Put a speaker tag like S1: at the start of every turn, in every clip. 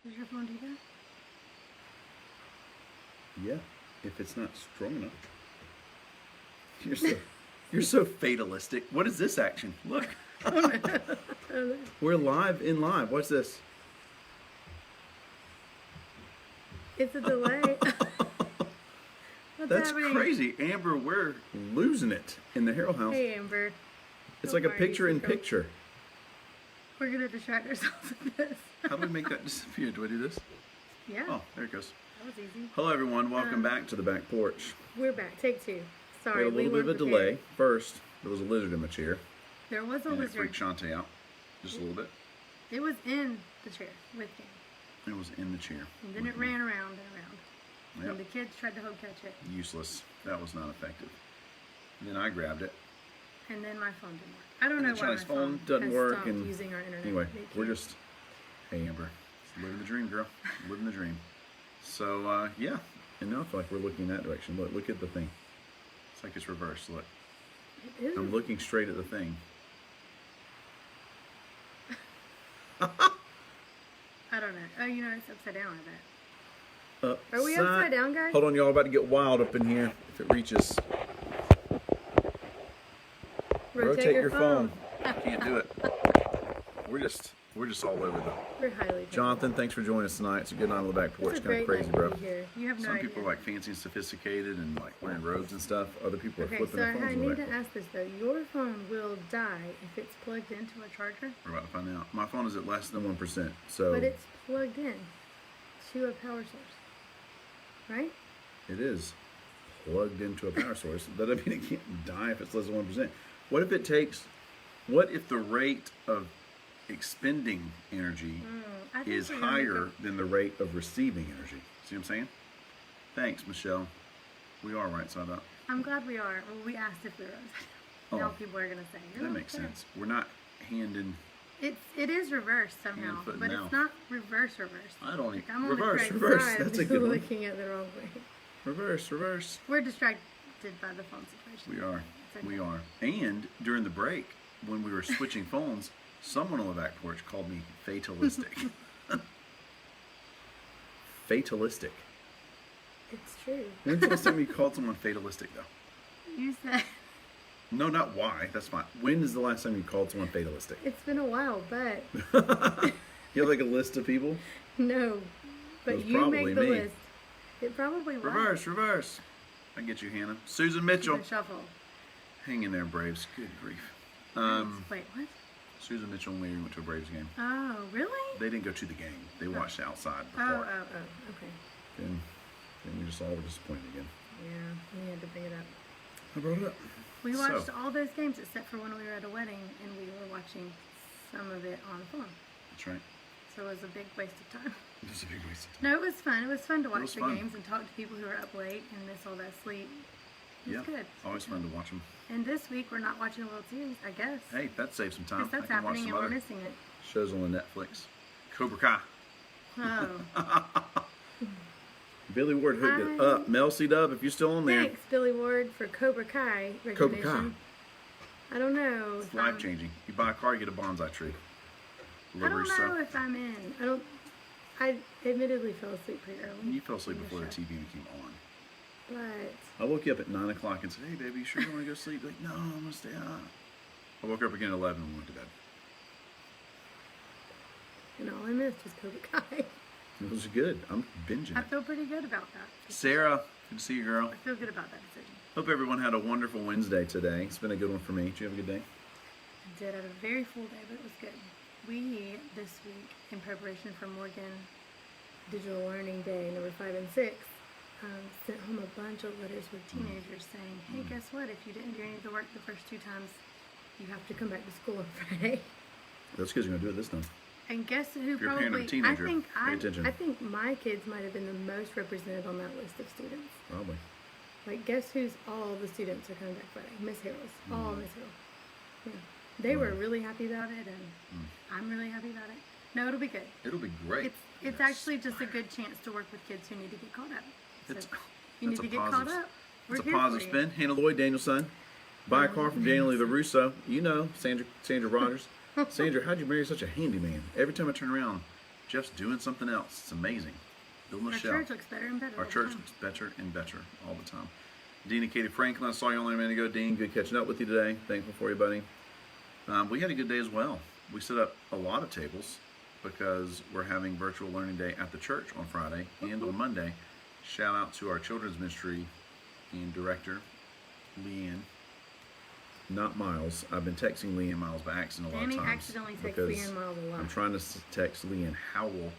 S1: Does your phone do that?
S2: Yeah, if it's not strong enough. You're so fatalistic. What is this action? Look. We're live in live. What's this?
S1: It's a delay. What's
S2: That's
S1: happening?
S2: crazy. Amber, we're losing it in the Harrell house.
S1: Hey, Amber.
S2: It's
S1: Don't
S2: like a
S1: worry,
S2: picture in
S1: girl.
S2: picture.
S1: We're going to distract ourselves with this.
S2: How do we make that disappear? Do I do this?
S1: Yeah,
S2: Oh, there it goes.
S1: that was easy.
S2: Hello, everyone. Welcome back to the back porch.
S1: We're back. Take two.
S2: We
S1: Sorry,
S2: had a little bit of a
S1: weren't
S2: delay.
S1: prepared.
S2: First, there was a lizard in my chair,
S1: There was a
S2: and it
S1: lizard.
S2: freaked Shantae out just a little bit.
S1: It was in the chair with me.
S2: It was in the chair.
S1: And then it ran around and around.
S2: Yep.
S1: And the kids tried to catch it.
S2: Useless. That was not effective. And then I grabbed it.
S1: And then my phone didn't work. I don't
S2: And
S1: know
S2: then
S1: why my
S2: Shani's phone
S1: phone
S2: doesn't
S1: has
S2: work,
S1: stopped
S2: and
S1: using our internet.
S2: Anyway,
S1: They
S2: we're
S1: can't.
S2: just, hey Amber, living the dream, girl, living the dream. So yeah, and now I feel like we're looking that direction. Look at the thing. It's like it's reversed. Look,
S1: It is.
S2: I'm looking straight at the thing.
S1: I don't know. Oh, you know, it's upside down, I bet. Are we
S2: Upside-
S1: upside down, guys?
S2: Hold on, y'all, about to get wild up in here. If it reaches, rotate your phone. Can't do it. We're just all over the.
S1: We're highly
S2: Jonathan, thanks for joining us tonight. It's a good night on the back porch.
S1: It's a
S2: Kind of
S1: great
S2: crazy,
S1: night
S2: bro.
S1: to be here. You have no
S2: Some
S1: idea.
S2: people are like fancy and sophisticated and like wearing robes and stuff. Other people are
S1: Okay,
S2: flipping
S1: so
S2: their phones
S1: I
S2: on the
S1: need
S2: back
S1: to
S2: porch.
S1: ask this though. Your phone will die if it's plugged into a charger,
S2: We're about to find out. My phone is at less than 1%. So
S1: but it's plugged in to a power source, right?
S2: it is plugged into a power source. That doesn't mean it can't die if it's less than 1%. What if the rate of expending energy
S1: I think
S2: is
S1: we're gonna make
S2: higher than the rate of receiving energy? See what I'm saying? Thanks, Michelle. We are right side up.
S1: I'm glad we are. Well, we asked if we were upside down. Now
S2: Oh.
S1: people are gonna say you're
S2: That makes
S1: upside
S2: sense. We're not hand in.
S1: It is reversed somehow,
S2: Hand, foot,
S1: but
S2: mouth.
S1: it's not reverse.
S2: I don't
S1: Like,
S2: even.
S1: I'm on the
S2: Reverse.
S1: correct side,
S2: That's a good one.
S1: looking at the wrong way.
S2: Reverse.
S1: We're distracted by the phone situation.
S2: We are.
S1: It's okay.
S2: We are. And during the break, when we were switching phones, someone on the back porch called me fatalistic. Fatalistic.
S1: It's true.
S2: When's the last time you called someone fatalistic, though?
S1: You said
S2: No, not why. That's fine. When is the last time you called someone fatalistic?
S1: it's been a while, but
S2: You have like a list of people?
S1: no.
S2: It
S1: But
S2: was
S1: you
S2: probably
S1: make the
S2: me.
S1: list. It probably was.
S2: Reverse. I get you, Hannah. Susan Mitchell.
S1: The shuffle.
S2: Hang in there, Braves. Good grief.
S1: Wait, what?
S2: Susan Mitchell and Larry went to a Braves game.
S1: Oh, really?
S2: They didn't go to the game. They watched outside the
S1: Oh,
S2: park.
S1: okay.
S2: Then we just all were disappointed again.
S1: Yeah, we had to bring it up.
S2: I brought it up.
S1: We
S2: So-
S1: watched all those games except for when we were at a wedding and we were watching some of it on the phone.
S2: That's right.
S1: So it was a big waste of time.
S2: It was a big waste of time.
S1: No, it was fun. It was fun to watch
S2: was
S1: the
S2: fun.
S1: games and talk to people who are up late and miss all that sleep. It was
S2: Yeah.
S1: good.
S2: Always fun to watch them.
S1: And this week we're not watching the World Series, I guess.
S2: Hey, that saves some time.
S1: Because that's
S2: I can watch
S1: happening
S2: some
S1: and we're
S2: other
S1: missing it.
S2: shows on the Netflix. Cobra Kai.
S1: Oh,
S2: Billy Ward hooked it
S1: Hi.
S2: up. Mel C. Dub, if you're still on there.
S1: thanks, Billy Ward, for Cobra Kai recognition.
S2: Cobra Kai.
S1: I don't know.
S2: It's
S1: if I'm-
S2: life changing. You buy a car, you get a bonsai tree.
S1: I don't know
S2: LaRusso.
S1: if I'm in. I admittedly fell asleep pretty early.
S2: You fell asleep
S1: in
S2: before the
S1: show.
S2: TV came on.
S1: But
S2: I woke you up at 9 o'clock and said, hey, baby, you sure you want to go sleep? Like, no, I'm going to stay up. I woke up again at 11 and went to bed.
S1: and all I missed was Cobra Kai.
S2: It was good. I'm binging
S1: I
S2: it.
S1: feel pretty good about that.
S2: Sarah, good to see you, girl.
S1: I feel good about that decision.
S2: Hope everyone had a wonderful Wednesday today. It's been a good one for me. Did you have a good day?
S1: I did have a very full day, but it was good. We, this week, in preparation for Morgan Digital Learning Day, number 5 and 6, sent home a bunch of letters with teenagers saying, hey, guess what? If you didn't do any of the work the first 2 times, you have to come back to school on Friday.
S2: That's because you're going to do it this time.
S1: And guess who
S2: If you're a parent of a
S1: probably,
S2: teenager, pay
S1: I
S2: attention.
S1: think my kids might have been the most represented on that list of students.
S2: Probably.
S1: Like, guess who's all the students are coming back Friday? Miss Harrell's. All Miss Harrell. Yeah. They were really happy about it, and I'm really happy about it. No, it'll be good.
S2: It'll be great.
S1: It's actually just a good chance to work with kids who need to get caught up. So
S2: It's-
S1: you need
S2: that's
S1: to
S2: a
S1: get caught
S2: positive-
S1: up. We're
S2: It's a
S1: here for
S2: positive
S1: you.
S2: spin. Hannah Lloyd Danielson. Buy a car from Daniel Lee LaRusso. You know, Sandra Rogers. Sandra, how'd you marry such a handyman? Every time I turn around, Jeff's doing something else. It's amazing. Building a
S1: Our
S2: shelf.
S1: church looks better and better.
S2: Our
S1: all the
S2: church
S1: time.
S2: looks better and better all the time. Dean and Katie Franklin, I saw you only a minute ago. Dean, good catching up with you today. Thankful for you, buddy. We had a good day as well. We set up a lot of tables because we're having virtual learning day at the church on Friday and on Monday. Shout out to our children's ministry and director, Leanne. Not Miles. I've been texting Leanne Miles by accident a lot
S1: Danny
S2: of times.
S1: accidentally texted
S2: because
S1: Leanne Miles a lot.
S2: I'm trying to text Leanne Howell,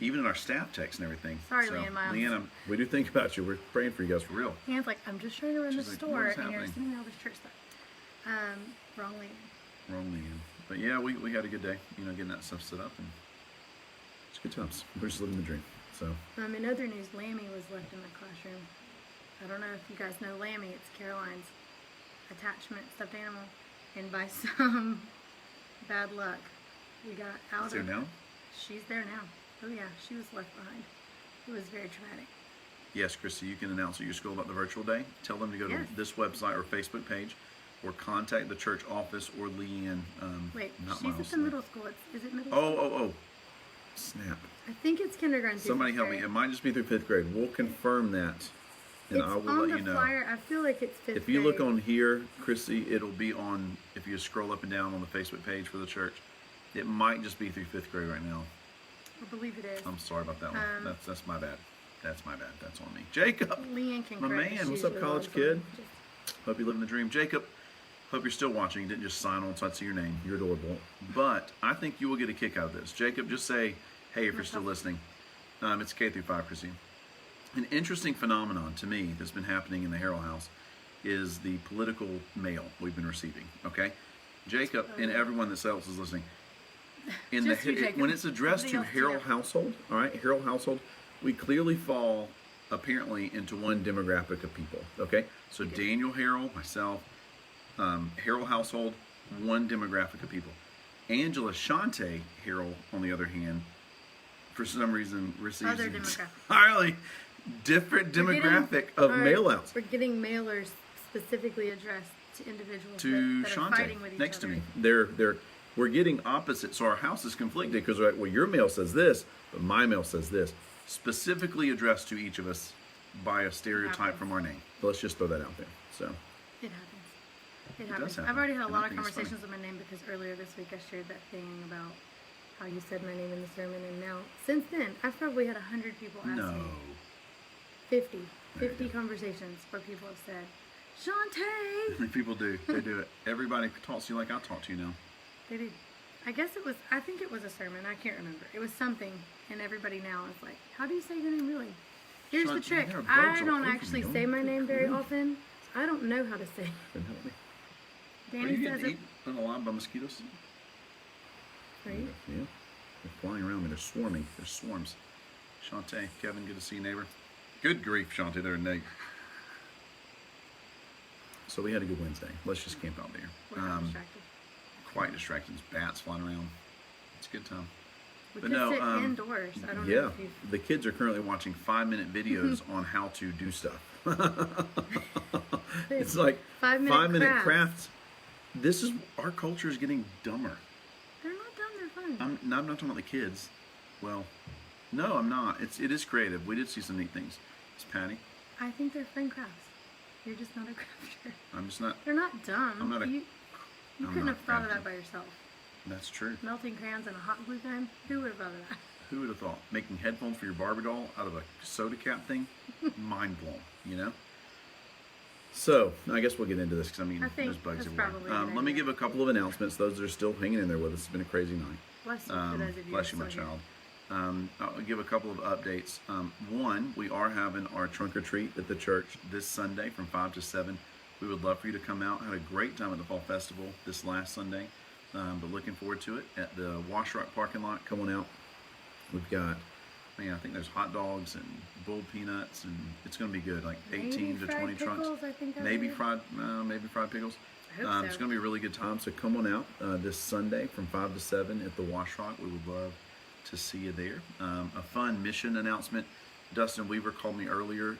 S2: even in our staff text and everything.
S1: Sorry, Leanne Miles.
S2: Leanne, we do think about you. We're praying for you guys for real.
S1: Dan's like, I'm just trying to run
S2: She's
S1: the
S2: like,
S1: store,
S2: "What is
S1: and you're
S2: happening?"
S1: sending me all this church stuff. Wrong Leanne.
S2: Wrong Leanne. But yeah, we had a good day, getting that stuff set up, and it's good times. We're just living the dream. So
S1: In other news, Lammy was left in the classroom. I don't know if you guys know Lammy. It's Caroline's attachment stuffed animal. And by some bad luck, we got out
S2: is there
S1: of...
S2: now?
S1: She's there now. Oh yeah, she was left behind. It was very traumatic.
S2: Yes, Christy, you can announce at your school about the virtual day. Tell them to go
S1: Yes.
S2: to this website or Facebook page, or contact the church office or Leanne.
S1: Wait,
S2: not
S1: she's at
S2: Miles.
S1: the middle school. Is it middle school?
S2: Oh. Snap.
S1: I think it's kindergarten. through
S2: Somebody
S1: fifth
S2: help me.
S1: grade.
S2: It might just be through 5th grade. We'll confirm that, and
S1: It's
S2: I will
S1: on
S2: let
S1: the
S2: you know.
S1: flyer. I feel like it's fifth
S2: If you look
S1: grade.
S2: on here, Chrissy, it'll be on, if you scroll up and down on the Facebook page for the church, it might just be through 5th grade right now.
S1: I believe it is.
S2: I'm sorry about that one.
S1: Um,
S2: That's my bad. That's my bad. That's on me. Jacob,
S1: Leanne can
S2: my
S1: correct
S2: man,
S1: us.
S2: what's up,
S1: Usually
S2: college
S1: logs on.
S2: kid? Hope you're living the dream. Jacob, hope you're still watching. You didn't just sign on so I'd see your name. You're adorable. But I think you will get a kick out of this. Jacob, just say, hey, if you're still listening. It's K through 5, Chrissy. An interesting phenomenon to me that's been happening in the Harrell house is the political mail we've been receiving. Okay, Jacob and everyone that else is listening. In
S1: Just you, Jacob.
S2: when it's addressed to
S1: Nobody else
S2: Harrell household, all right, Harrell household, we clearly fall apparently into one demographic of people. Okay, so Daniel Harrell, myself, Harrell household, one demographic of people. Angela Shante Harrell, on the other hand, for some reason receives
S1: Other
S2: an
S1: demographic.
S2: entirely different
S1: We're getting-
S2: demographic of
S1: or
S2: mail outs.
S1: We're getting mailers specifically addressed to individuals
S2: To
S1: that are fighting with
S2: Shante
S1: each
S2: next to
S1: other.
S2: me. We're getting opposite, so our house is conflicted because well, your mail says this, but my mail says this, specifically addressed to each of us by a stereotype
S1: Happens.
S2: from our name. Let's just throw that out there. So
S1: It happens. It
S2: does
S1: happens.
S2: happen,
S1: I've already had a
S2: and I
S1: lot of
S2: think it's funny.
S1: conversations with my name because earlier this week I shared that thing about how you said my name in the sermon, and now since then I've probably had 100 people ask
S2: no,
S1: me. 50 conversations where people have said, Shantae!
S2: people do. They do it. Everybody talks to you like I talk to you now.
S1: They did. I think it was a sermon. I can't remember. It was something, and everybody now is like, how do you say your name really? Here's the
S2: Shantae,
S1: trick.
S2: there are bugs
S1: I
S2: all
S1: don't
S2: over
S1: actually
S2: you.
S1: say my name very
S2: Ooh.
S1: often. I don't know how to say it.
S2: Couldn't help me. Are
S1: Danny
S2: you
S1: says
S2: getting
S1: it.
S2: eaten alive by mosquitoes?
S1: Right?
S2: Yeah. They're flying around me. They're swarming. There's swarms. Shantae, Kevin, good to see you, neighbor. Good grief, Shantae, they're Nate. So we had a good Wednesday. Let's just camp out there.
S1: We're not distracted.
S2: Quite distracting. There's bats flying around. It's a good time.
S1: We
S2: But
S1: could
S2: no,
S1: sit indoors. I don't know
S2: Yeah,
S1: if you've...
S2: the kids are currently watching 5-minute videos on how to do stuff. It's like
S1: 5-minute
S2: crafts. This is, our culture is getting dumber.
S1: They're not dumb. They're fun.
S2: I'm not talking about the kids. Well, no, I'm not. It is creative. We did see some neat things. It's Patty.
S1: I think they're fun crafts. You're just not a crafter.
S2: I'm just not.
S1: They're not dumb.
S2: I'm not a-
S1: You
S2: I'm
S1: couldn't
S2: not
S1: have thought of
S2: crafty.
S1: that by yourself.
S2: That's true.
S1: Melting crayons and a hot glue gun? Who would have thought of that?
S2: Who would have thought? Making headphones for your Barbie doll out of a soda cap thing? Mind blown, you know? So, I guess we'll get into this because I mean,
S1: I think
S2: there's bugs
S1: that's
S2: everywhere.
S1: probably a good
S2: Let me
S1: idea.
S2: give a couple of announcements. Those that are still hanging in there with us. It's been a crazy night.
S1: Bless you for those of you
S2: Bless
S1: who
S2: you,
S1: are
S2: my
S1: still here.
S2: child. I'll give a couple of updates. One, we are having our trunk or treat at the church this Sunday from 5 to 7. We would love for you to come out. Had a great time at the Fall Festival this last Sunday, but looking forward to it at the Wash Rock parking lot. Come on out. We've got, man, I think there's hot dogs and bull peanuts, and it's going to be good. Like 18
S1: Maybe
S2: to
S1: fried
S2: 20 trunks.
S1: pickles, I think I
S2: Maybe
S1: heard.
S2: fried pickles.
S1: I hope so.
S2: It's going to be a really good time. So come on out this Sunday from 5 to 7 at the Wash Rock. We would love to see you there. A fun mission announcement. Dustin Weaver called me earlier.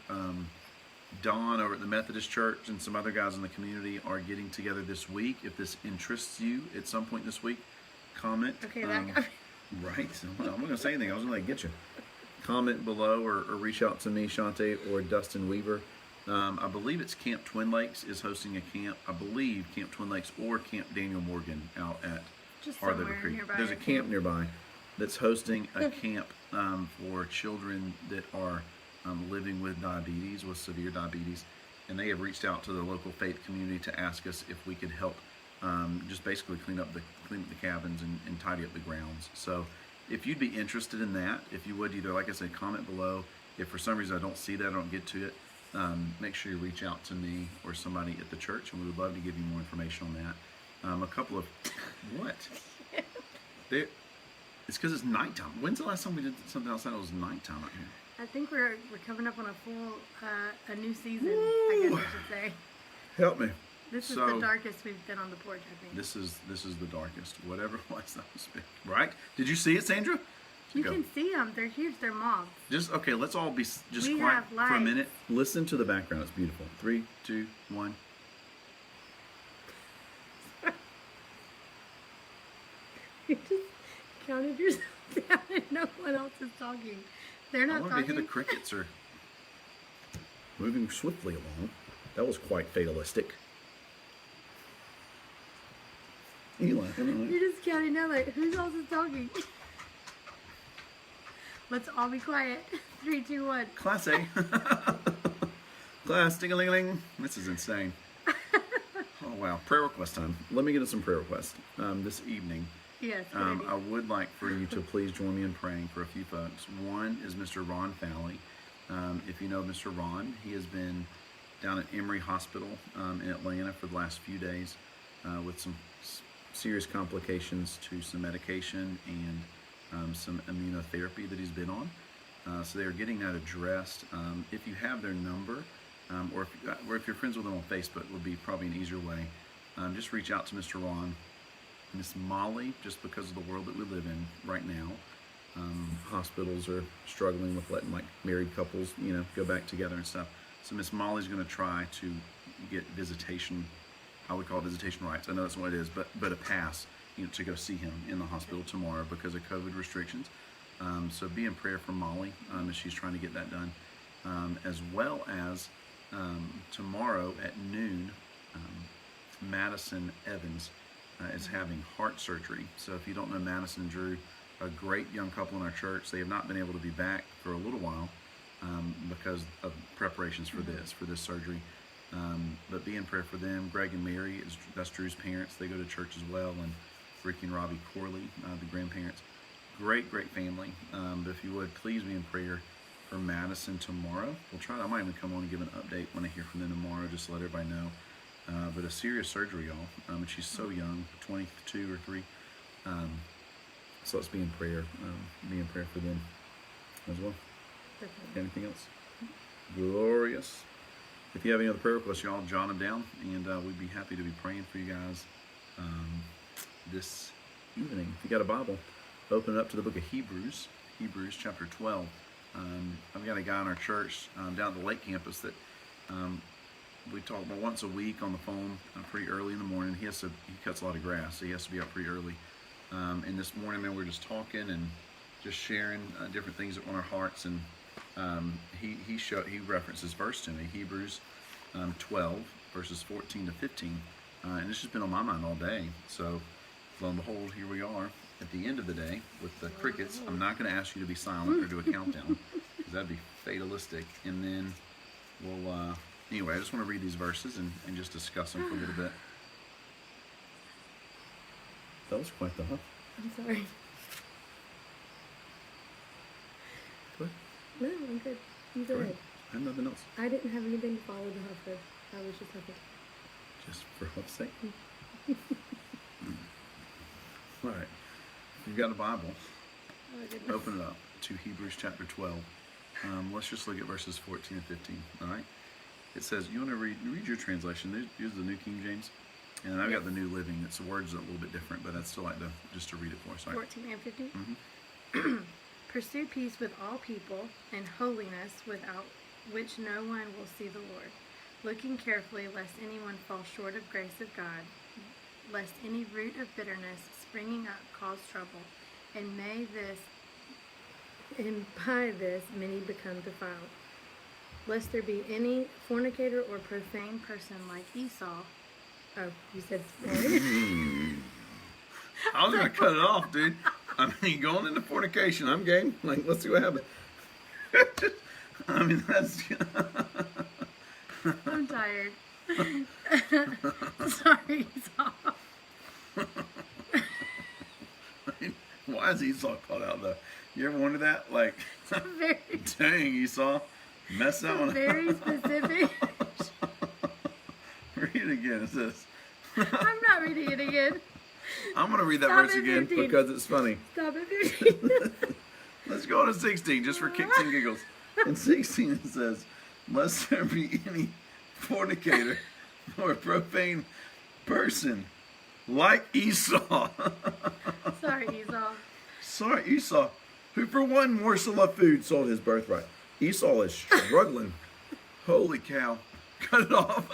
S2: Don over at the Methodist Church and some other guys in the community are getting together this week. If this interests you at some point this week, comment.
S1: Okay, that got me.
S2: Right. I'm not going to say anything. I was going to get you. Comment below or reach out to me, Shante, or Dustin Weaver. I believe it's Camp Twin Lakes is hosting a camp. I believe Camp Twin Lakes or Camp Daniel Morgan out at
S1: Just
S2: Hard
S1: somewhere
S2: Labor Creek.
S1: nearby.
S2: There's
S1: I
S2: a
S1: think.
S2: camp nearby that's hosting a camp for children that are living with diabetes, with severe diabetes. And they have reached out to the local faith community to ask us if we could help just basically clean up the cabins and tidy up the grounds. So if you'd be interested in that, if you would either, like I said, comment below. If for some reason I don't see that, I don't get to it, make sure you reach out to me or somebody at the church, and we would love to give you more information on that. A couple of what? There, it's because it's nighttime. When's the last time we did something outside? It was nighttime out here.
S1: I think we're coming up on a full a new season. I guess I should say.
S2: Help me.
S1: This is
S2: So-
S1: the darkest we've been on the porch. I think.
S2: This is the darkest. Whatever it was, that was big. Right? Did you see it, Sandra?
S1: You
S2: Go.
S1: can see them. They're huge. They're moths.
S2: Just okay. Let's all be just
S1: We
S2: quiet
S1: have
S2: for a
S1: lights.
S2: minute. Listen to the background. It's beautiful. 3, 2, 1.
S1: You just counted yourself down and no one else is talking. They're
S2: I
S1: not
S2: wanted to hear
S1: talking.
S2: the crickets are moving swiftly along. That was quite fatalistic. Eli,
S1: You're just counting down like, who else is talking? Let's all be quiet. 3, 2, 1.
S2: Class A. Class ding-a-ling-a-ling. This is insane. Oh wow. Prayer request time. Let me get us some prayer requests this evening.
S1: Yes. good idea.
S2: I would like for you to please join me in praying for a few folks. One is Mr. Ron Fowley. If you know Mr. Ron, he has been down at Emory Hospital in Atlanta for the last few days with some serious complications to some medication and some immunotherapy that he's been on. So they are getting that addressed. If you have their number, or if you're friends with them on Facebook, would be probably an easier way. Just reach out to Mr. Ron. Miss Molly, just because of the world that we live in right now, hospitals are struggling with letting like married couples, go back together and stuff. So Miss Molly's going to try to get visitation. I would call it visitation rights. I know that's what it is, but a pass, to go see him in the hospital tomorrow because of COVID restrictions. So be in prayer for Molly as she's trying to get that done, as well as tomorrow at noon, Madison Evans is having heart surgery. So if you don't know Madison and Drew, a great young couple in our church, they have not been able to be back for a little while because of preparations for this surgery. But be in prayer for them. Greg and Mary, that's Drew's parents. They go to church as well. And Ricky and Robbie Corley, the grandparents. Great family. But if you would, please be in prayer for Madison tomorrow. I might even come on and give an update when I hear from them tomorrow, just to let everybody know. But a serious surgery, y'all. And she's so young, 22 or 3. So let's be in prayer. Be in prayer for them as well.
S1: Definitely.
S2: Anything else? Glorious. If you have any other prayer requests, y'all jot them down, and we'd be happy to be praying for you guys this evening. If you got a Bible, open it up to the book of Hebrews chapter 12. I've got a guy in our church down at the Lake campus that we talk about once a week on the phone pretty early in the morning. He cuts a lot of grass, so he has to be out pretty early. And this morning, man, we're just talking and just sharing different things that are on our hearts. And he references verse to me, Hebrews 12 verses 14 to 15, and it's just been on my mind all day. So lo and behold, here we are at the end of the day with the crickets. I'm not going to ask you to be silent or do a countdown because that'd be fatalistic. And then we'll anyway, I just want to read these verses and just discuss them for a little bit. That was quite the huff.
S1: I'm sorry.
S2: Go ahead.
S1: No, I'm good. You
S2: Go
S1: go
S2: ahead.
S1: ahead.
S2: I have nothing else.
S1: I didn't have anything to follow the huff with. I was just huffing.
S2: Just for huff's sake. All right. If you've got a Bible,
S1: Oh, my goodness.
S2: open it up to Hebrews chapter 12. Let's just look at verses 14 and 15. All right. It says, you want to read your translation. Use the New King James. And I've got the New Living. It's the words are a little bit different, but I'd still like to read it for us. All right.
S1: 14 and 15. Pursue peace with all people and holiness, without which no one will see the Lord. Looking carefully lest anyone fall short of grace of God, lest any root of bitterness springing up cause trouble, and by this many become defiled. Lest there be any fornicator or profane person like Esau. Oh, you said
S2: I was gonna cut it off, dude. I mean, going into fornication, I'm game. Like, let's see what happens. I mean, that's.
S1: I'm tired. Sorry, Esau.
S2: Why is Esau called out though? You ever wonder that? Like,
S1: Very,
S2: dang, Esau, mess that one up.
S1: very specific.
S2: Read it again. It says.
S1: I'm not reading it again.
S2: I'm gonna read that
S1: Stop
S2: verse
S1: at
S2: again
S1: 15.
S2: because it's funny.
S1: Stop at 15.
S2: Let's go to 16 just for kicks and giggles. In 16 it says, "Lest there be any fornicator or profane person like Esau."
S1: Sorry, Esau.
S2: Sorry, Esau, who for one morsel of food sold his birthright. Esau is struggling. Holy cow. Cut it off.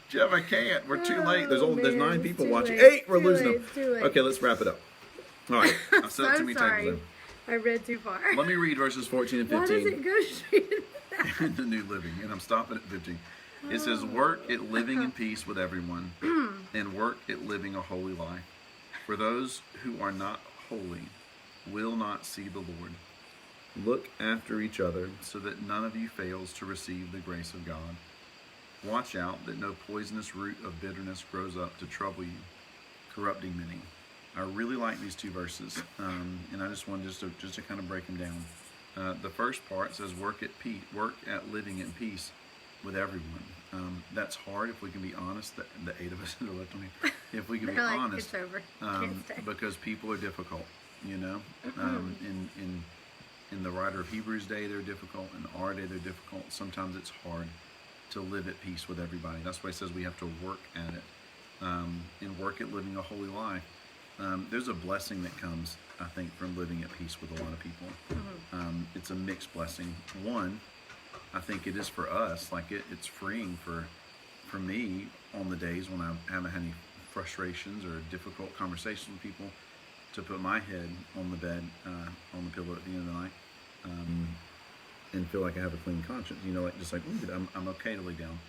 S2: Jeff, I can't. We're too late. There's
S1: Oh,
S2: there's
S1: man,
S2: 9
S1: it's
S2: people
S1: too
S2: watching.
S1: late.
S2: 8, we're
S1: Too
S2: losing
S1: late,
S2: them.
S1: it's too late.
S2: Okay, let's wrap it up. All right. I've said it too many
S1: sorry.
S2: times.
S1: I read too far.
S2: Let me read verses 14 and
S1: Why
S2: 15.
S1: does it go straight into that?
S2: In the New Living, and I'm stopping at 15. It says, "Work at living in peace with everyone, and work at living a holy life. For those who are not holy will not see the Lord. Look after each other, so that none of you fails to receive the grace of God. Watch out that no poisonous root of bitterness grows up to trouble you, corrupting many." I really like these 2 verses, and I just wanted just to kind of break them down. The first part says, "Work at living in peace with everyone." That's hard if we can be honest. The 8 of us that are left on here, if we can be
S1: They're like,
S2: honest,
S1: it's over. Can't stay.
S2: because people are difficult. You know, in the writer of Hebrews' day, they're difficult. In our day, they're difficult. Sometimes it's hard to live at peace with everybody. That's why it says we have to work at it, and work at living a holy life. There's a blessing that comes, I think, from living at peace with a lot of people. It's a mixed blessing. One, I think it is for us. Like it's freeing for me on the days when I haven't had any frustrations or difficult conversations with people, to put my head on the bed, on the pillow at the end of the night, and feel like I have a clean conscience. You know, like just like, ooh, I'm okay to lay down.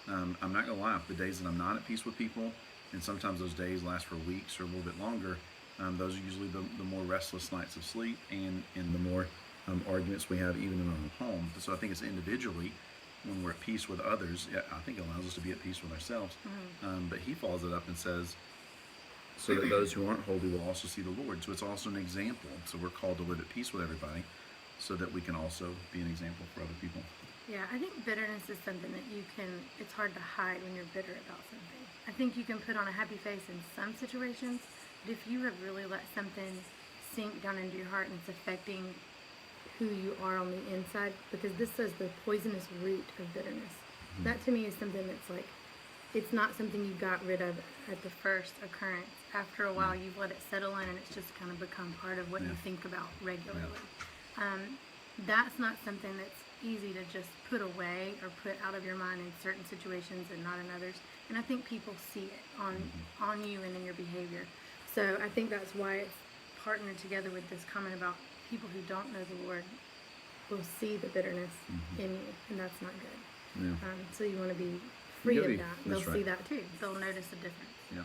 S2: I'm not gonna lie. The days that I'm not at peace with people, and sometimes those days last for weeks or a little bit longer, those are usually the more restless nights of sleep, and the more arguments we have even in our own home. So I think it's individually, when we're at peace with others, I think it allows us to be at peace with ourselves. But he follows it up and says, "So that those who aren't holy will also see the Lord." So it's also an example. So we're called to live at peace with everybody, so that we can also be an example for other people.
S1: Yeah, I think bitterness is something that it's hard to hide when you're bitter about something. I think you can put on a happy face in some situations, but if you have really let something sink down into your heart and it's affecting who you are on the inside, because this says the poisonous root of bitterness. That to me is something that's like, it's not something you got rid of at the first occurrence. After a while, you've let it settle in, and it's just kind of become part of what you think about regularly. That's not something that's easy to just put away or put out of your mind in certain situations and not in others. And I think people see it on you and in your behavior. So I think that's why it's partnered together with this comment about people who don't know the Lord will see the bitterness in you, and that's not good.
S2: Yeah.
S1: So you want to be free of that. They'll
S2: that's
S1: see
S2: right.
S1: that too. They'll notice the difference.
S2: Yeah.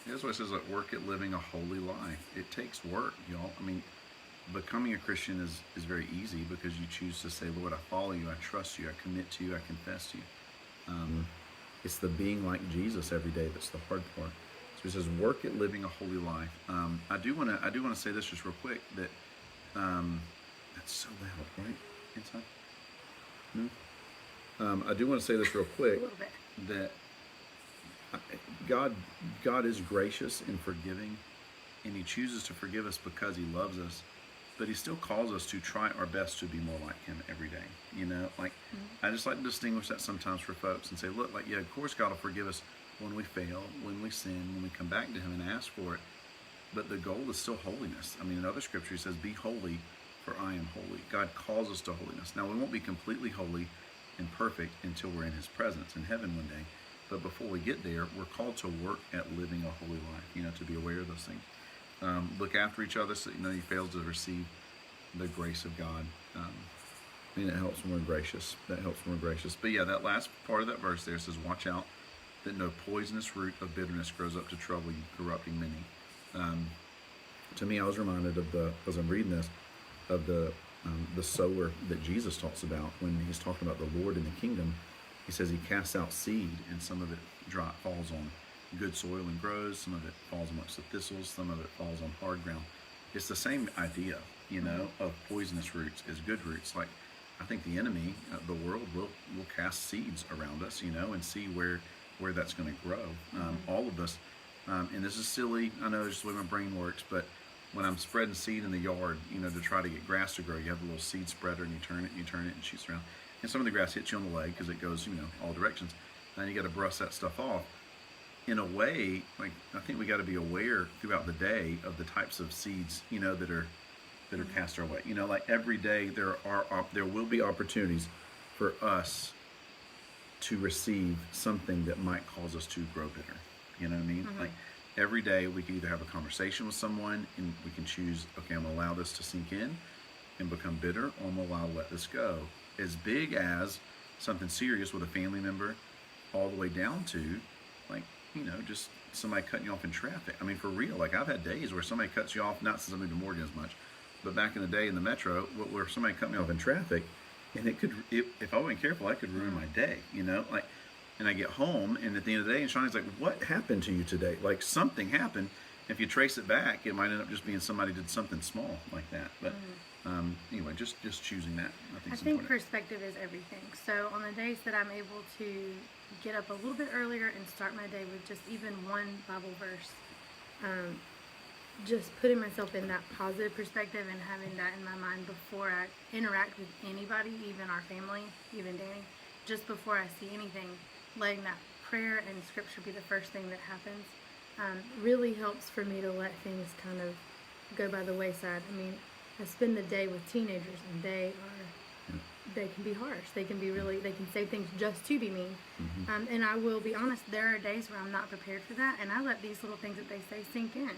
S2: That's why it says like work at living a holy life. It takes work, y'all. I mean, becoming a Christian is very easy because you choose to say, "Lord, I follow you, I trust you, I commit to you, I confess to you." It's the being like Jesus every day that's the hard part. So it says, "Work at living a holy life." I do want to say this just real quick that that's so loud, right? Inside. No. I do want to say this real
S1: A
S2: quick
S1: little bit.
S2: that God is gracious and forgiving, and he chooses to forgive us because he loves us, but he still calls us to try our best to be more like him every day. You know, like I just like to distinguish that sometimes for folks and say, look, like, yeah, of course God will forgive us when we fail, when we sin, when we come back to him and ask for it, but the goal is still holiness. I mean, in other scripture he says, "Be holy, for I am holy." God calls us to holiness. Now, we won't be completely holy and perfect until we're in his presence in heaven one day, but before we get there, we're called to work at living a holy life, you know, to be aware of those things. look after each other so you fail to receive the grace of God. And it helps when we're gracious. That helps when we're gracious. But yeah, that last part of that verse there says, watch out that no poisonous root of bitterness grows up to trouble you, corrupting many. To me, I was reminded of as I'm reading this, of the sower that Jesus talks about when he's talking about the Lord in the kingdom. He says he casts out seed, and some of it falls on good soil and grows. Some of it falls amongst the thistles. Some of it falls on hard ground. It's the same idea, of poisonous roots as good roots. Like, I think the enemy, the world, will cast seeds around us, and see where that's going to grow. All of us, and this is silly. I know it's just the way my brain works, but when I'm spreading seed in the yard, to try to get grass to grow, you have a little seed spreader, and you turn it, and it shoots around. And some of the grass hits you on the leg because it goes, all directions. And you got to brush that stuff off. In a way, like, I think we got to be aware throughout the day of the types of seeds, that are cast our way. Like every day there will be opportunities for us to receive something that might cause us to grow bitter. You know what I mean? Like every day we can either have a conversation with someone and we can choose, okay, I'm gonna allow this to sink in and become bitter, or I'm gonna allow to let this go. As big as something serious with a family member, all the way down to like, just somebody cutting you off in traffic. I mean, for real, like I've had days where somebody cuts you off, not since I moved to Morgan as much, but back in the day in the metro, where somebody cut me off in traffic, and it could, if I wasn't careful, that could ruin my day, like, and I get home, and at the end of the day, and Shawnee's like, what happened to you today? Like, something happened. If you trace it back, it might end up just being somebody did something small like that. But anyway, just choosing that, I think
S1: perspective is everything. So on the days that I'm able to get up a little bit earlier and start my day with just even one Bible verse, just putting myself in that positive perspective and having that in my mind before I interact with anybody, even our family, even Danny, just before I see anything, letting that prayer and scripture be the first thing that happens, really helps for me to let things kind of go by the wayside. I mean, I spend the day with teenagers, and they can be harsh. They can say things just to be mean. And I will be honest, there are days where I'm not prepared for that, and I let these little things that they say sink in.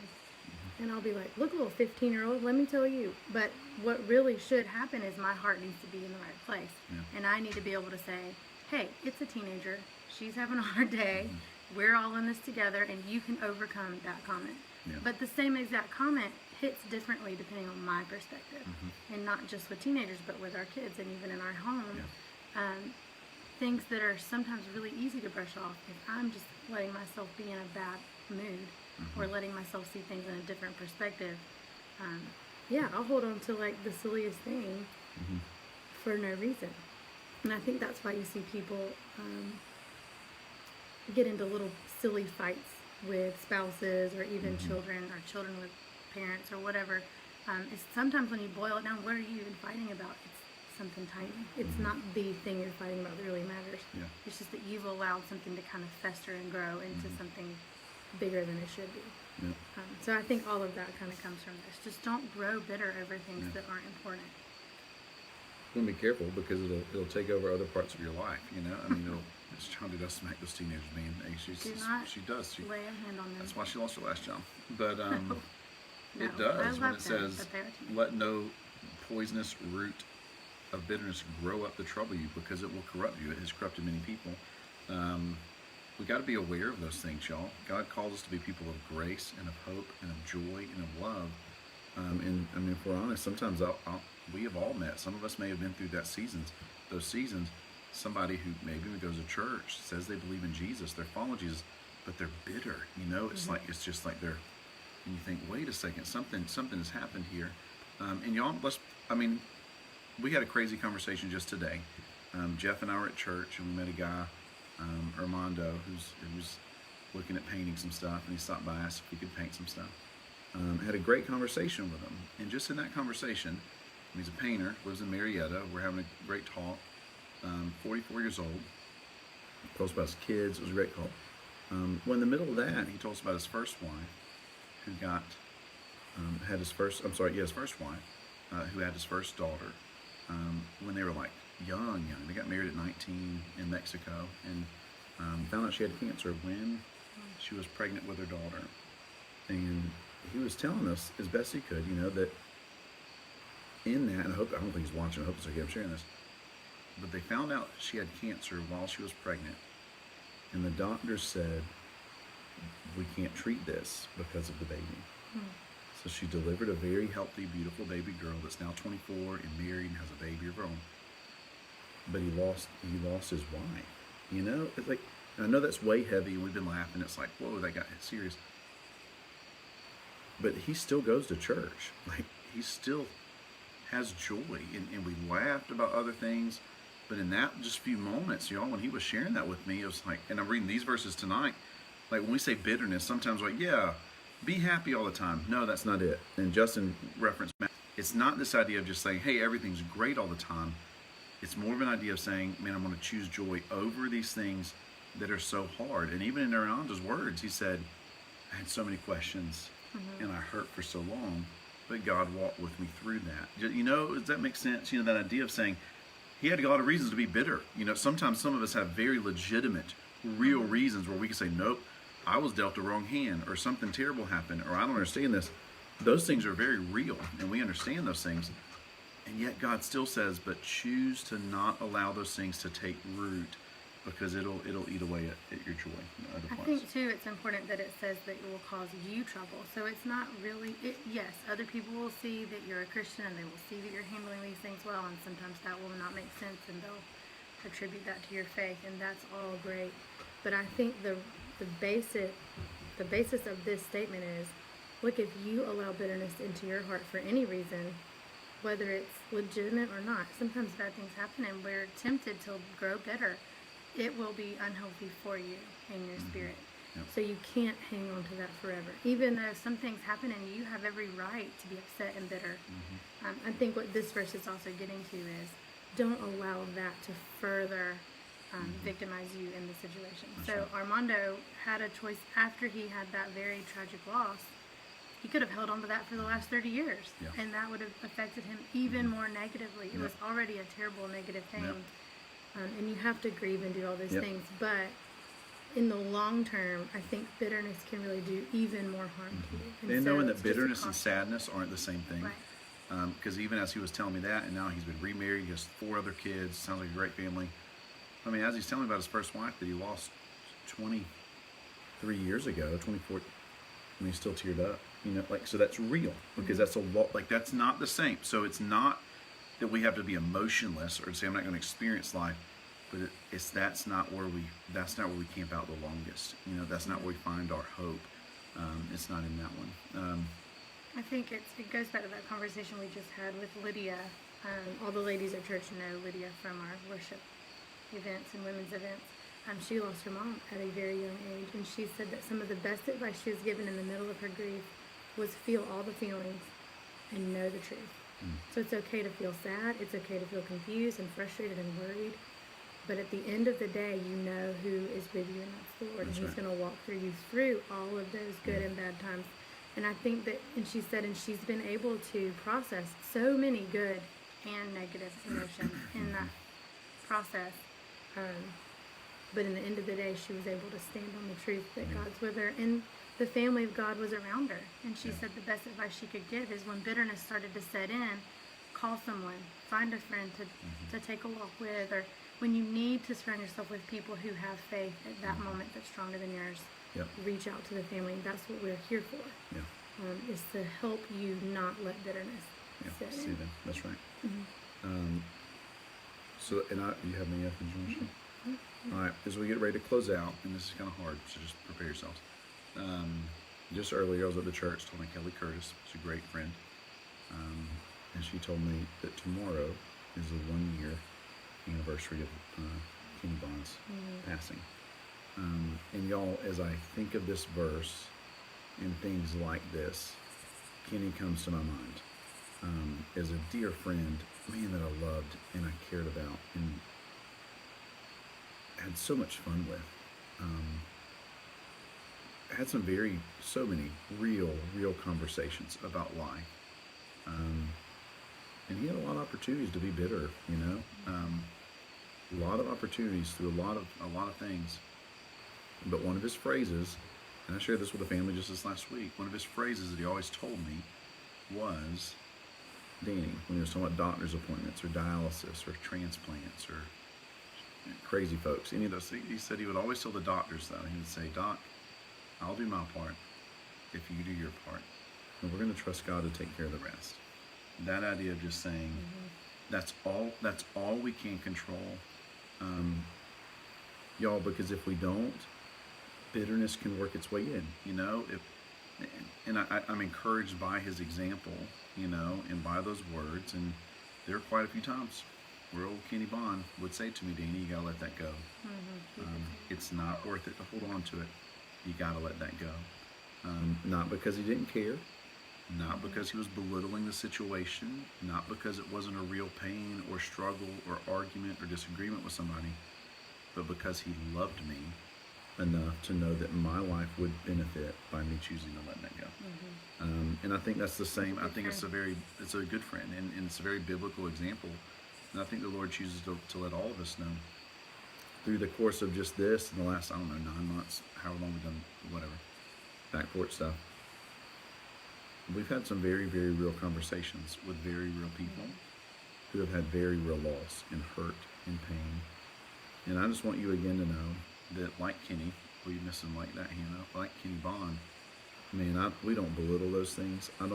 S1: And I'll be like, look, little 15-year-old, let me tell you. But what really should happen is my heart needs to be in the right place. And I need to be able to say, hey, it's a teenager. She's having a hard day. We're all in this together, and you can overcome that comment. But the same exact comment hits differently depending on my perspective. And not just with teenagers, but with our kids and even in our home. Things that are sometimes really easy to brush off if I'm just letting myself be in a bad mood. Or letting myself see things in a different perspective. I'll hold on to like the silliest thing for no reason. And I think that's why you see people get into little silly fights with spouses or even children, or children with parents or whatever. It's sometimes when you boil it down, what are you even fighting about? It's something tiny. It's not the thing you're fighting about that really matters. It's just that you've allowed something to kind of fester and grow into something bigger than it should be. So I think all of that kind of comes from this. Just don't grow bitter over things that aren't important.
S2: You want to be careful because it'll take over other parts of your life. I mean, Shawndee does smack those teenagers mean. She does. She
S1: lay a hand on them.
S2: That's why she lost her last job. But it does when it says, "Let no poisonous root of bitterness grow up to trouble you, because it will corrupt you. It has corrupted many people." We got to be aware of those things, y'all. God calls us to be people of grace and of hope and of joy and of love. And I mean, if we're honest, sometimes we have all met. Some of us may have been through those seasons. Somebody who maybe goes to church, says they believe in Jesus, they're following Jesus, but they're bitter. It's just like they're. And you think, wait a second, something has happened here. And y'all, we had a crazy conversation just today. Jeff and I were at church, and we met a guy. Armando, who's looking at painting some stuff, and he stopped by, asked if we could paint some stuff. Had a great conversation with him, and just in that conversation, he's a painter, lives in Marietta. We're having a great talk. 44 years old. Told us about his kids. It was a great call. Well, in the middle of that, he told us about his first wife, who his first wife, who had his first daughter when they were like young. They got married at 19 in Mexico, and found out she had cancer when she was pregnant with her daughter. And he was telling us as best he could, that in that, and I don't think he's watching. I hope it's okay. I'm sharing this, but they found out she had cancer while she was pregnant, and the doctors said we can't treat this because of the baby. So she delivered a very healthy, beautiful baby girl that's now 24 and married and has a baby of her own. But he lost his wife. It's like, and I know that's way heavy, and we've been laughing. It's like, whoa, that got serious. But he still goes to church. Like, he still has joy, and we laughed about other things. But in that just few moments, y'all, when he was sharing that with me, it was like, and I'm reading these verses tonight. Like, when we say bitterness, sometimes we're like, yeah, be happy all the time. No, that's not it. And Justin referenced, it's not this idea of just saying, hey, everything's great all the time. It's more of an idea of saying, man, I'm going to choose joy over these things that are so hard. And even in Aranda's words, he said, I had so many questions and I hurt for so long, but God walked with me through that. Does that make sense? That idea of saying he had a lot of reasons to be bitter. Sometimes some of us have very legitimate, real reasons where we can say, nope, I was dealt a wrong hand, or something terrible happened, or I don't understand this. Those things are very real, and we understand those things. And yet God still says, but choose to not allow those things to take root, because it'll eat away at your joy in other
S1: I
S2: places.
S1: think too, it's important that it says that it will cause you trouble. So it's not really, yes, other people will see that you're a Christian and they will see that you're handling these things well, and sometimes that will not make sense and they'll attribute that to your faith, and that's all great. But I think the basis of this statement is, look, if you allow bitterness into your heart for any reason, whether it's legitimate or not, sometimes bad things happen and we're tempted to grow bitter. It will be unhealthy for you in your spirit.
S2: Yep.
S1: So you can't hang on to that forever. Even though some things happen and you have every right to be upset and bitter. I think what this verse is also getting to is, don't allow that to further victimize you in the situation.
S2: That's
S1: so
S2: right.
S1: Armando had a choice after he had that very tragic loss. He could have held on to that for the last 30 years,
S2: Yeah.
S1: and that would have affected him even more negatively. It
S2: Yep.
S1: was already a terrible negative thing.
S2: Yep.
S1: And you have to grieve and do all those
S2: Yep.
S1: things, but in the long term, I think bitterness can really do even more harm to you.
S2: And
S1: so
S2: knowing
S1: it's
S2: that
S1: just a
S2: bitterness and
S1: caution.
S2: sadness aren't the same thing.
S1: Right.
S2: Because even as he was telling me that, and now he's been remarried, he has 4 other kids, sounds like a great family. I mean, as he's telling me about his first wife that he lost 23 years ago, 24, and he's still teared up. So that's real, because that's a lot. Like, that's not the same. So it's not that we have to be emotionless or say I'm not going to experience life, but that's not where we camp out the longest. That's not where we find our hope. It's not in that one.
S1: I think it goes back to that conversation we just had with Lydia. All the ladies at church know Lydia from our worship events and women's events. She lost her mom at a very young age, and she said that some of the best advice she was given in the middle of her grief was feel all the feelings and know the truth. So it's okay to feel sad, it's okay to feel confused and frustrated and worried, but at the end of the day, you know who is with you, and that's the Lord,
S2: That's
S1: and He's
S2: right.
S1: going to walk you through all of those good and bad times. And I think that, and she said, and she's been able to process so many good and negative emotions in that process. But in the end of the day, she was able to stand on the truth that God's with her, and the family of God was around her. And she said the best advice she could give is, when bitterness started to set in, call someone, find a friend to take a walk with, or when you need to surround yourself with people who have faith at that moment that's stronger than yours,
S2: Yep.
S1: reach out to the family. That's what we're here for,
S2: Yeah.
S1: is to help you not let bitterness
S2: Yeah.
S1: set
S2: See
S1: in.
S2: them. That's right. So, and you have any other things you want to share? All right, as we get ready to close out, and this is kind of hard, so just prepare yourselves. Just earlier, I was at the church talking to Kelly Curtis. She's a great friend. And she told me that tomorrow is the 1-year anniversary of Kenny Bond's passing. And y'all, as I think of this verse and things like this, Kenny comes to my mind as a dear friend, man that I loved and I cared about and had so much fun with. Had so many real conversations about life. And he had a lot of opportunities to be bitter, a lot of opportunities through a lot of things. But one of his phrases And I shared this with a family just this last week. One of his phrases that he always told me was, Danny, when he was talking about doctor's appointments or dialysis or transplants or crazy folks, any of those things, he said he would always tell the doctors, though, he would say, Doc, I'll do my part if you do your part. And we're going to trust God to take care of the rest. That idea of just saying, that's all we can control. Y'all, because if we don't, bitterness can work its way in, you know. I'm encouraged by his example, you know, and by those words. And there are quite a few times where old Kenny Bond would say to me, Danny, you gotta let that go. It's not worth it to hold on to it. You gotta let that go. Not because he didn't care, not because he was belittling the situation, not because it wasn't a real pain or struggle or argument or disagreement with somebody, but because he loved me enough to know that my life would benefit by me choosing to let that go. And I think that's the same. I think it's a good friend, and it's a very biblical example. And I think the Lord chooses to let all of us know through the course of just this in the last, 9 months, however long we've done whatever, back porch stuff. We've had some very, very real conversations with very real people who have had very real loss and hurt and pain. And I just want you again to know that, like Kenny, we miss him like that, Hannah, like Kenny Bond, man, we don't belittle those things. I'm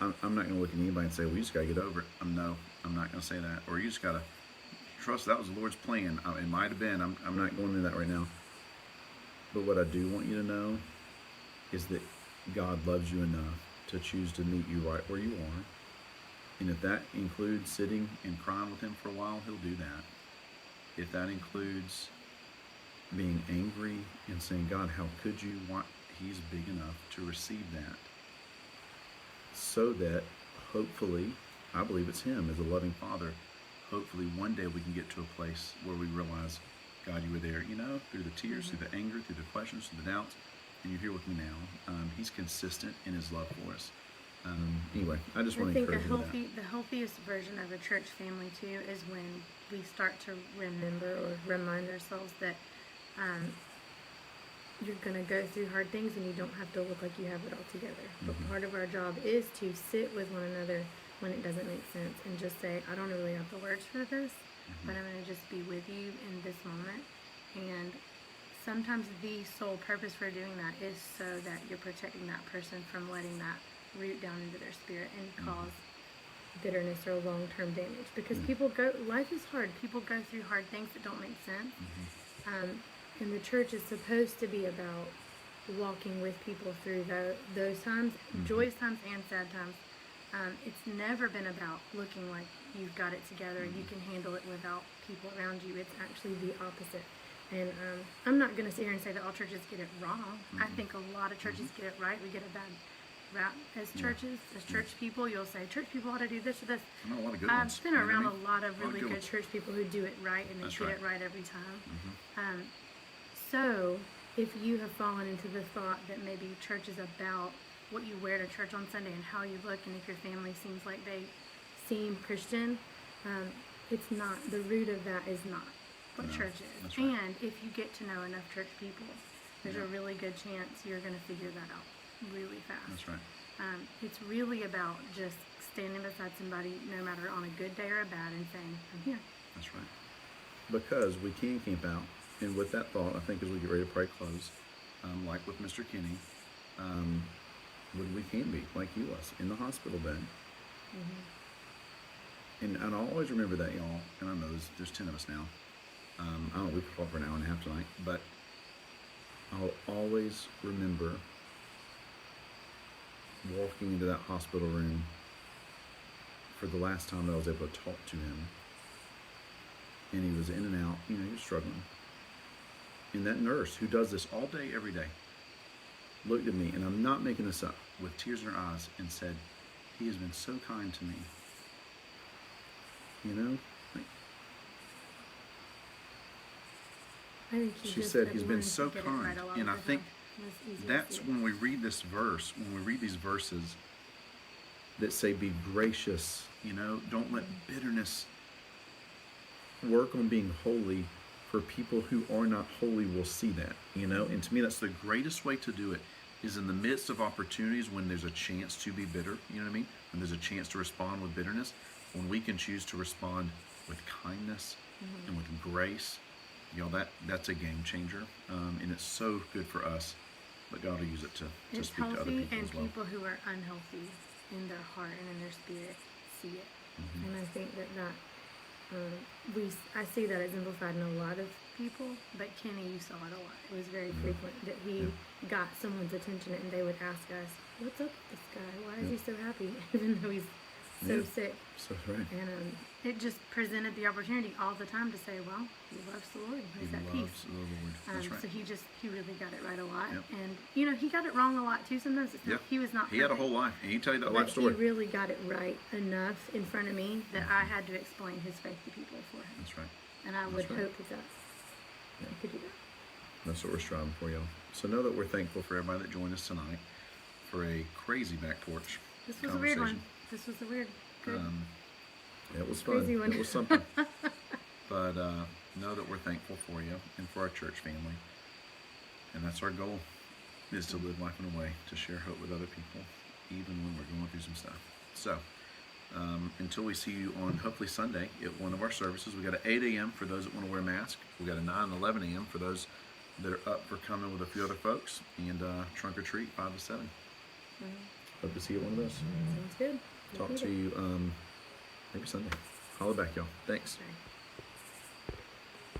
S2: not going to look at anybody and say, well, you just got to get over it. No, I'm not going to say that. Or you just got to trust that was the Lord's plan. It might have been. I'm not going into that right now. But what I do want you to know is that God loves you enough to choose to meet you right where you are. And if that includes sitting and crying with him for a while, he'll do that. If that includes being angry and saying, God, how could you? He's big enough to receive that. So that hopefully, I believe it's him as a loving father, hopefully one day we can get to a place where we realize, God, you were there, you know, through the tears, through the anger, through the questions, through the doubts, and you're here with me now. He's consistent in his love for us. Anyway, I just want to encourage you with that.
S1: The healthiest version of a church family too is when we start to remember or remind ourselves that you're going to go through hard things and you don't have to look like you have it all together. But part of our job is to sit with one another when it doesn't make sense and just say, I don't really have the words for this, but I'm going to just be with you in this moment. And sometimes the sole purpose for doing that is so that you're protecting that person from letting that root down into their spirit and cause bitterness or long-term damage. Because life is hard. People go through hard things that don't make sense. And the church is supposed to be about walking with people through those times, joyous times and sad times. It's never been about looking like you've got it together and you can handle it without people around you. It's actually the opposite. And I'm not going to sit here and say that all churches get it wrong. I think a lot of churches get it right. We get a bad rap as churches, as church people. You'll say church people ought to do this or this.
S2: I know a lot of good
S1: I've
S2: ones.
S1: been around a lot of really good church people who do it right and they
S2: That's
S1: get
S2: right.
S1: it right every time. So if you have fallen into the thought that maybe church is about what you wear to church on Sunday and how you look, and if your family seems like they seem Christian, it's not. The root of that is not what church is.
S2: That's right.
S1: And if you get to know enough church people, there's a really good chance you're going to figure that out really fast.
S2: That's right.
S1: It's really about just standing beside somebody, no matter on a good day or a bad, and saying, I'm here.
S2: That's right. Because we can camp out. And with that thought, I think as we get ready to pray close, like with Mr. Kenny, we can be like he was in the hospital bed. And I'll always remember that, y'all. And I know there's 10 of us now. I don't know, we've talked for an hour and a half tonight, but I'll always remember walking into that hospital room for the last time that I was able to talk to him. And he was in and out, he was struggling. And that nurse who does this all day, every day, looked at me, and I'm not making this up, with tears in her eyes, and said, he has been so kind to me.
S1: I think
S2: she said he's been so kind. And I think that's when we read this verse, when we read these verses that say, be gracious, don't let bitterness work on being holy for people who are not holy will see that, you know. And to me, that's the greatest way to do it, is in the midst of opportunities when there's a chance to be bitter, you know what I mean? When there's a chance to respond with bitterness, when we can choose to respond with kindness and with grace, you know, that's a game changer. And it's so good for us, but God will use it to
S1: It's
S2: speak to other
S1: healthy,
S2: people
S1: and
S2: as well.
S1: people who are unhealthy in their heart and in their spirit see it. And I think that I see that exemplified in a lot of people, but Kenny, you saw it a lot. It was very frequent that he got someone's attention and they would ask us, "What's up with this guy? Why is he so happy?" Even though he's so
S2: Yeah.
S1: sick.
S2: So right.
S1: And it just presented the opportunity all the time to say, "Well, he loves the Lord.
S2: He
S1: He's at
S2: loves
S1: peace."
S2: the Lord. That's right.
S1: So he really got it right a lot.
S2: Yep.
S1: And you know, he got it wrong a lot too. Sometimes it's not,
S2: Yeah.
S1: he was not.
S2: He had a
S1: perfect.
S2: whole life, and he tell you that
S1: But
S2: life story.
S1: he really got it right enough in front of me that I had to explain his faith to people for him.
S2: That's right.
S1: And I would
S2: right.
S1: hope that I could do that.
S2: That's what we're striving for, y'all. So know that we're thankful for everybody that joined us tonight for a crazy back porch
S1: This was a weird one.
S2: conversation.
S1: This was a weird, good.
S2: It was fun.
S1: Crazy one.
S2: It was something. But know that we're thankful for you and for our church family. And that's our goal, is to live life in a way to share hope with other people, even when we're going through some stuff. So until we see you on hopefully Sunday at one of our services, we got an 8 a.m. for those that want to wear a mask. We got a 9 and 11 a.m. for those that are up for coming with a few other folks, and trunk or treat 5 to 7. Hope to see you at one of those.
S1: Sounds good.
S2: Talk to you maybe Sunday. Holla back, y'all. Thanks.
S1: Bye.